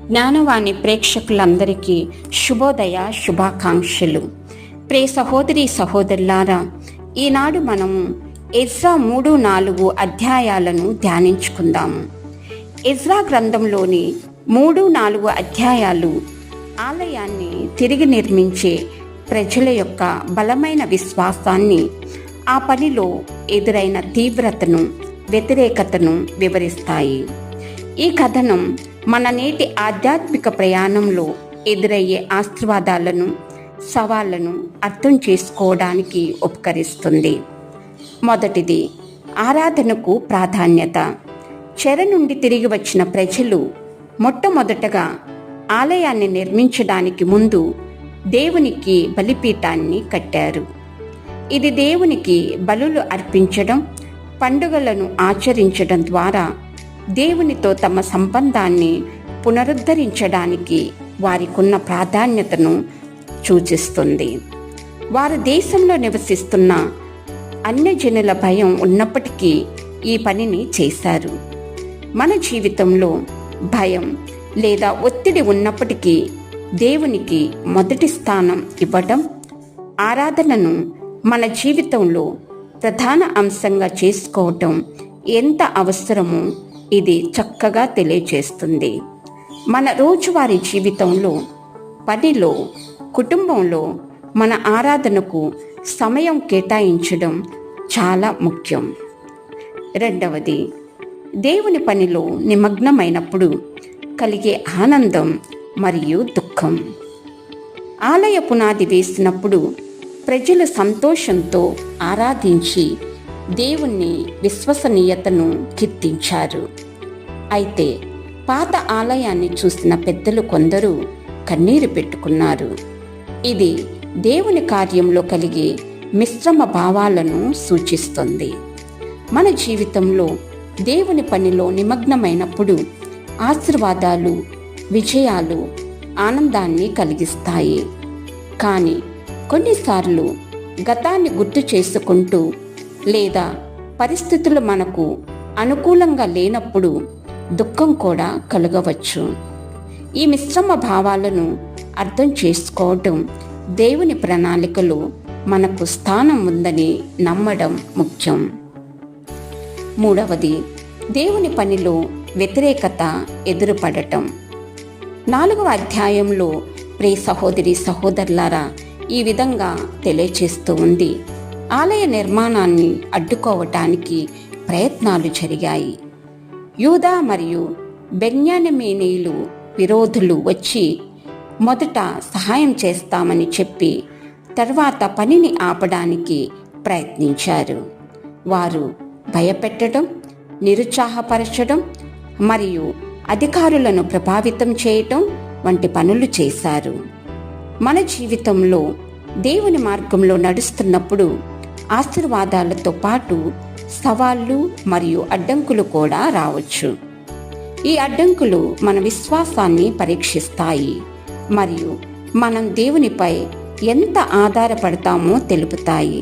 జ్ఞానవాణి ప్రేక్షకులందరికీ శుభోదయ శుభాకాంక్షలు. ప్రియ సహోదరి సహోదరులారా, ఈనాడు మనము ఎజ్రా 3-4 అధ్యాయాలను ధ్యానించుకుందాము. ఎజ్రా గ్రంథంలోని 3-4 అధ్యాయాలు ఆలయాన్ని తిరిగి నిర్మించే ప్రజల యొక్క బలమైన విశ్వాసాన్ని, ఆ పనిలో ఎదురైన తీవ్రతను, వ్యతిరేకతను వివరిస్తాయి. ఈ కథనం మన నేటి ఆధ్యాత్మిక ప్రయాణంలో ఎదురయ్యే ఆశీర్వాదాలను, సవాళ్లను అర్థం చేసుకోవడానికి ఉపకరిస్తుంది. మొదటిది, ఆరాధనకు ప్రాధాన్యత. చెర నుండి తిరిగి వచ్చిన ప్రజలు మొట్టమొదటగా ఆలయాన్ని నిర్మించడానికి ముందు దేవునికి బలిపీఠాన్ని కట్టారు. ఇది దేవునికి బలులు అర్పించడం, పండుగలను ఆచరించడం ద్వారా దేవునితో తమ సంబంధాన్ని పునరుద్ధరించడానికి వారికున్న ప్రాధాన్యతను సూచిస్తుంది. వారు దేశంలో నివసిస్తున్న అన్యజనుల భయం ఉన్నప్పటికీ ఈ పనిని చేశారు. మన జీవితంలో భయం లేదా ఒత్తిడి ఉన్నప్పటికీ దేవునికి మొదటి స్థానం ఇవ్వడం, ఆరాధనను మన జీవితంలో ప్రధాన అంశంగా చేసుకోవటం ఎంత అవసరమో ఇది చక్కగా తెలియజేస్తుంది. మన రోజువారీ జీవితంలో, పనిలో, కుటుంబంలో మన ఆరాధనకు సమయం కేటాయించడం చాలా ముఖ్యం. రెండవది, దేవుని పనిలో నిమగ్నమైనప్పుడు కలిగే ఆనందం మరియు దుఃఖం. ఆలయ పునాది వేసినప్పుడు ప్రజలు సంతోషంతో ఆరాధించి దేవుని విశ్వసనీయతను కీర్తించారు. అయితే పాత ఆలయాన్ని చూసిన పెద్దలు కొందరు కన్నీరు పెట్టుకున్నారు. ఇది దేవుని కార్యంలో కలిగే మిశ్రమ భావాలను సూచిస్తుంది. మన జీవితంలో దేవుని పనిలో నిమగ్నమైనప్పుడు ఆశీర్వాదాలు, విజయాలు ఆనందాన్ని కలిగిస్తాయి. కానీ కొన్నిసార్లు గతాన్ని గుర్తు చేసుకుంటూ లేదా పరిస్థితులు మనకు అనుకూలంగా లేనప్పుడు దుఃఖం కూడా కలగవచ్చు. ఈ మిశ్రమ భావాలను అర్థం చేసుకోవడం, దేవుని ప్రణాళికలో మనకు స్థానం ఉందని నమ్మడం ముఖ్యం. మూడవది, దేవుని పనిలో వ్యతిరేకత ఎదురుపడటం. 4వ అధ్యాయంలో ప్రియ సహోదరి సహోదరులారా ఈ విధంగా తెలియచేస్తూ ఉంది. ఆలయ నిర్మాణాన్ని అడ్డుకోవటానికి ప్రయత్నాలు జరిగాయి. యూదా మరియు బెన్యామీనీయులు విరోధులు వచ్చి మొదట సహాయం చేస్తామని చెప్పి తర్వాత పనిని ఆపడానికి ప్రయత్నించారు. వారు భయపెట్టడం, నిరుత్సాహపరచడం మరియు అధికారులను ప్రభావితం చేయటం వంటి పనులు చేశారు. మన జీవితంలో దేవుని మార్గంలో నడుస్తున్నప్పుడు ఆశీర్వాదాలతో పాటు సవాళ్ళు మరియు అడ్డంకులు కూడా రావచ్చు. ఈ అడ్డంకులు మన విశ్వాసాన్ని పరీక్షిస్తాయి మరియు మనం దేవునిపై ఎంత ఆధారపడతామో తెలుపుతాయి.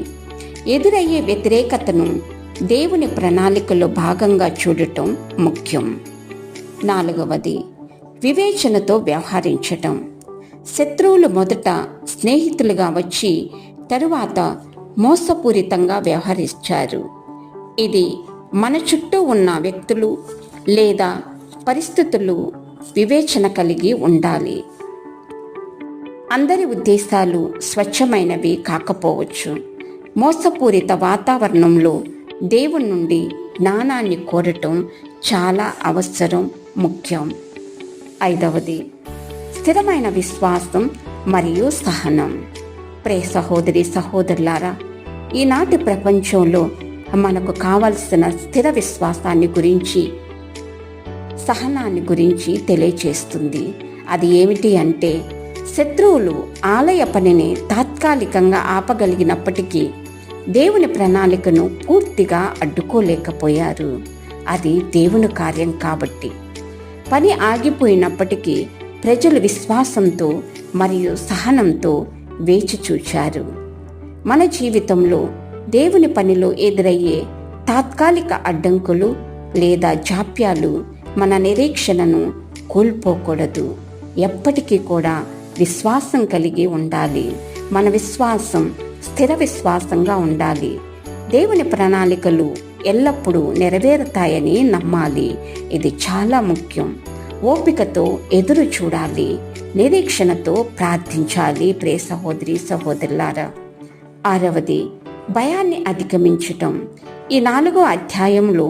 ఎదురయ్యే వ్యతిరేకతను దేవుని ప్రణాళికలో భాగంగా చూడటం ముఖ్యం. 4వది, వివేచనతో వ్యవహరించటం. శత్రువులు మొదట స్నేహితులుగా వచ్చి తరువాత మోసపూరితంగా వ్యవహరించారు. ఇది మన చుట్టూ ఉన్న వ్యక్తులు లేదా పరిస్థితులు వివేచన కలిగి ఉండాలి. అందరి ఉద్దేశాలు స్వచ్ఛమైనవి కాకపోవచ్చు. మోసపూరిత వాతావరణంలో దేవుని నుండి జ్ఞానాన్ని కోరటం చాలా అవసరం, ముఖ్యం. 5వది, స్థిరమైన విశ్వాసం మరియు సహనం. ప్రియ సహోదరి సహోదరులారా, ఈనాటి ప్రపంచంలో మనకు కావలసిన స్థిర విశ్వాసాన్ని గురించి, సహనాన్ని గురించి తెలియచేస్తుంది. అది ఏమిటి అంటే, శత్రువులు ఆలయ పనిని తాత్కాలికంగా ఆపగలిగినప్పటికీ దేవుని ప్రణాళికను పూర్తిగా అడ్డుకోలేకపోయారు. అది దేవుని కార్యం కాబట్టి. పని ఆగిపోయినప్పటికీ ప్రజలు విశ్వాసంతో మరియు సహనంతో వేచి చూచారు. మన జీవితంలో దేవుని పనిలో ఎదురయ్యే తాత్కాలిక అడ్డంకులు లేదా జాప్యాలు మన నిరీక్షణను కోల్పోకూడదు. ఎప్పటికీ కూడా విశ్వాసం కలిగి ఉండాలి. మన విశ్వాసం స్థిర విశ్వాసంగా ఉండాలి. దేవుని ప్రణాళికలు ఎల్లప్పుడూ నెరవేరుతాయని నమ్మాలి. ఇది చాలా ముఖ్యం. ఓపికతో ఎదురు చూడాలి. నిరీక్షణతో ప్రార్థించాలి. ప్రియ సహోదరి సహోదరులారా, 6వది భయాన్ని అధిగమించటం. ఈ 4వ అధ్యాయంలో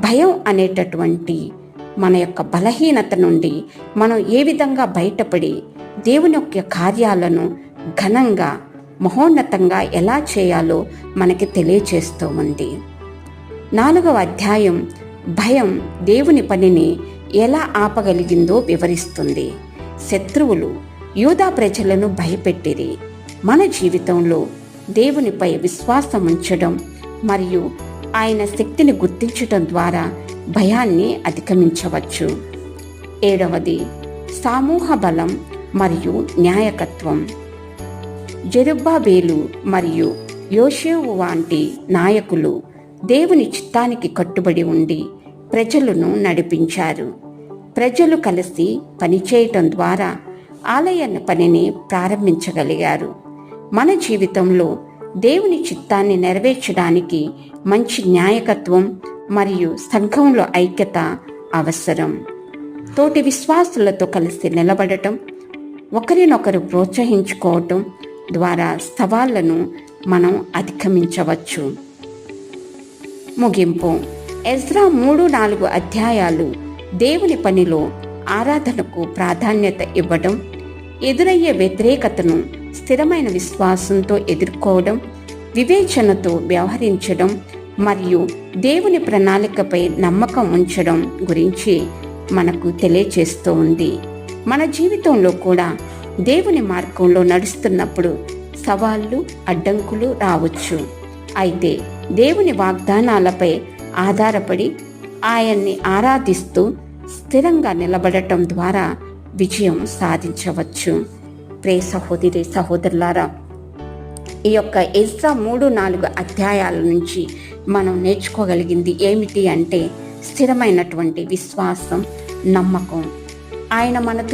భయం అనేటటువంటి మన యొక్క బలహీనత నుండి మనం ఏ విధంగా బయటపడి దేవుని యొక్క కార్యాలను ఘనంగా మహోన్నతంగా ఎలా చేయాలో మనకి తెలియచేస్తూ ఉంది. 4వ అధ్యాయం భయం దేవుని పనిని ఎలా ఆపగలిగిందో వివరిస్తుంది. శత్రువులు యూదా ప్రజలను భయపెట్టిరి. మన జీవితంలో దేవునిపై విశ్వాసం ఉంచడం మరియు ఆయన శక్తిని గుర్తించడం ద్వారా భయాన్ని అధిగమించవచ్చు. 7వది సమూహ బలం మరియు న్యాయకత్వం. జెరుబ్బాబేలు మరియు యోషేవు వంటి నాయకులు దేవుని చిత్తానికి కట్టుబడి ఉండి ప్రజలను నడిపించారు. ప్రజలు కలిసి పనిచేయటం ద్వారా ఆలయ పనిని ప్రారంభించగలిగారు. మన జీవితంలో దేవుని చిత్తాన్ని నెరవేర్చడానికి మంచి న్యాయకత్వం మరియు సంఘంలో ఐక్యత అవసరం. తోటి విశ్వాసులతో కలిసి నిలబడటం, ఒకరినొకరు ప్రోత్సహించుకోవటం ద్వారా సవాళ్లను మనం అధిగమించవచ్చు. ముగింపు. ఎజ్రా 3-4 అధ్యాయాలు దేవుని పనిలో ఆరాధనకు ప్రాధాన్యత ఇవ్వడం, ఎదురయ్యే వ్యతిరేకతను స్థిరమైన విశ్వాసంతో ఎదుర్కోవడం, వివేచనతో వ్యవహరించడం మరియు దేవుని ప్రణాళికపై నమ్మకం ఉంచడం గురించి మనకు తెలియచేస్తూ ఉంది. మన జీవితంలో కూడా దేవుని మార్గంలో నడుస్తున్నప్పుడు సవాళ్ళు, అడ్డంకులు రావచ్చు. అయితే దేవుని వాగ్దానాలపై ఆధారపడి ఆయన్ని ఆరాధిస్తూ స్థిరంగా నిలబడటం ద్వారా విజయం సాధించవచ్చు. ప్రియ సహోదరి సహోదరులారా, ఈ యొక్క ఎజ్రా 3-4 అధ్యాయాల నుంచి మనం నేర్చుకోగలిగింది ఏమిటి అంటే స్థిరమైనటువంటి విశ్వాసం, నమ్మకం. ఆయన మనతో